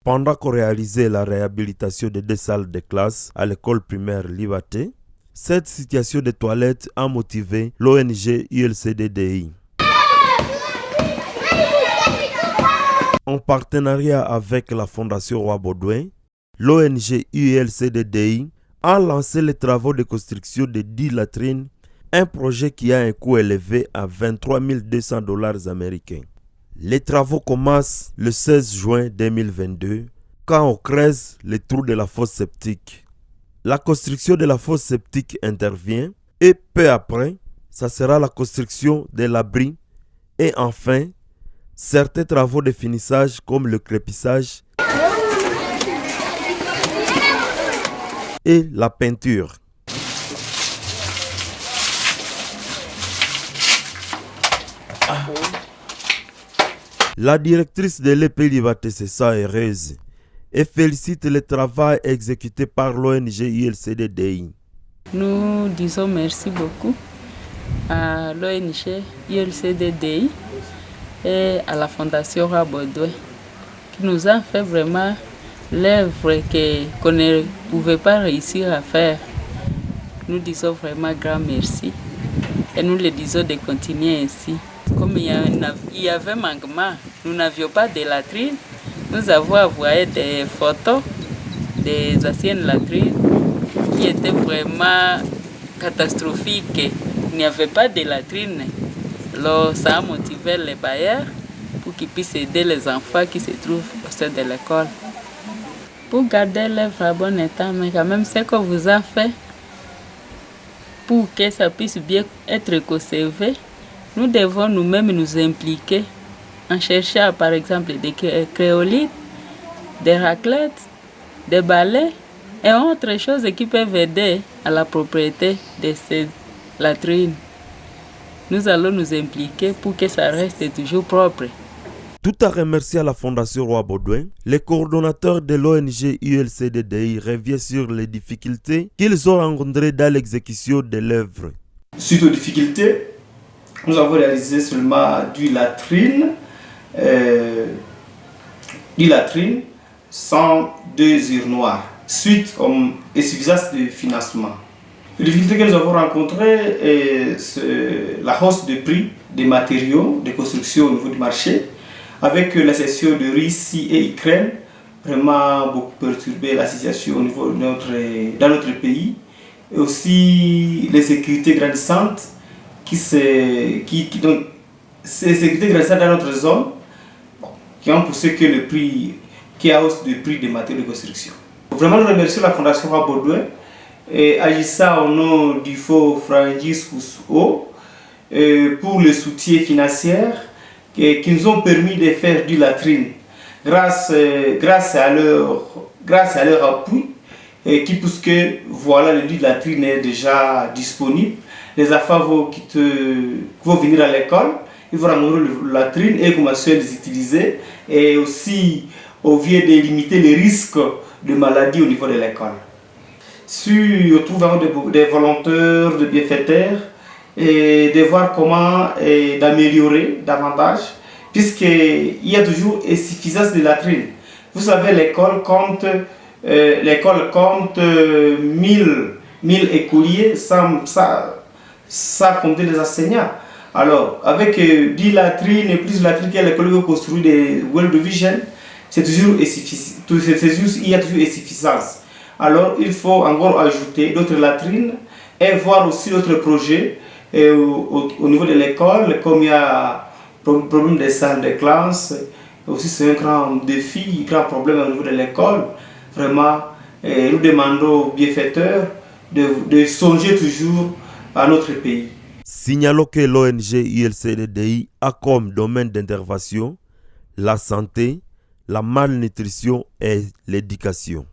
Pendant qu'on réalisait la réhabilitation de 2 salles de classe à l'école primaire Libaté, cette situation de toilettes a motivé l'ONG ULCDDI. En partenariat avec la Fondation Roi Baudouin, l'ONG ULCDDI a lancé les travaux de construction de 10 latrines, un projet qui a un coût élevé à 23 200 $ américains. Les travaux commencent le 16 juin 2022 quand on creuse les trous de la fosse septique. La construction de la fosse septique intervient et peu après, ça sera la construction de l'abri et enfin, certains travaux de finissage comme le crépissage et la peinture. La directrice de l'EP Libaté se sent heureuse et félicite le travail exécuté par l'ONG ULCDDI. Nous disons merci beaucoup à l'ONG ULCDDI et à la Fondation Roi Baudouin qui nous a fait vraiment l'œuvre qu'on ne pouvait pas réussir à faire. Nous disons vraiment grand merci et nous le disons de continuer ainsi. Comme il y avait manquement, nous n'avions pas de latrines. Nous avons envoyé des photos des anciennes latrines qui étaient vraiment catastrophiques. Il n'y avait pas de latrines. Alors ça a motivé les bailleurs pour qu'ils puissent aider les enfants qui se trouvent au sein de l'école. Pour garder l'œuvre à bon état, mais quand même ce qu'on vous a fait, pour que ça puisse bien être conservé, nous devons nous-mêmes nous impliquer en cherchant par exemple des créolites, des raclettes, des balais et autres choses qui peuvent aider à la propriété de ces latrines. Nous allons nous impliquer pour que ça reste toujours propre. Tout à remercier à la Fondation Roi Baudouin, les coordonnateurs de l'ONG ULCDDI revient sur les difficultés qu'ils ont rencontrées dans l'exécution de l'œuvre. Suite aux difficultés, nous avons réalisé seulement 10 latrines sans 2 urinoirs, suite aux insuffisances de financement. Les difficultés que nous avons rencontrées, c'est la hausse des prix des matériaux de construction au niveau du marché, avec la cession de Russie et Ukraine, vraiment beaucoup perturbé la situation au niveau dans notre pays, et aussi les sécurités grandissantes ces sécurités grandissantes dans notre zone qui ont poussé que le prix, qui a hausse du prix des matériaux de construction. Vraiment, nous remercions la Fondation Roi Baudouin et agissant au nom du faux Frangis Kousou pour le soutien financier qui nous ont permis de faire du latrine grâce à leur appui et qui pousse que voilà, le lit de latrine est déjà disponible. Les enfants vont venir à l'école, ils vont ramener la latrine et commencer à les utiliser et aussi au lieu de limiter les risques de maladies au niveau de l'école. Si on trouve des volontaires, des bienfaiteurs, et de voir comment d'améliorer davantage, puisqu'il y a toujours insuffisance de latrines. Vous savez, l'école compte 1000 écoliers sans compter les enseignants. Alors, avec 10 latrines et plus de latrines que l'école veut construire des World Vision, c'est toujours il y a toujours insuffisance. Alors, il faut encore ajouter d'autres latrines et voir aussi d'autres projets au niveau de l'école, comme il y a problème des salles de classe, aussi c'est un grand défi, un grand problème au niveau de l'école. Vraiment, nous demandons aux bienfaiteurs de songer toujours à notre pays. Signalons que l'ONG ULCDDI a comme domaine d'intervention la santé, la malnutrition et l'éducation.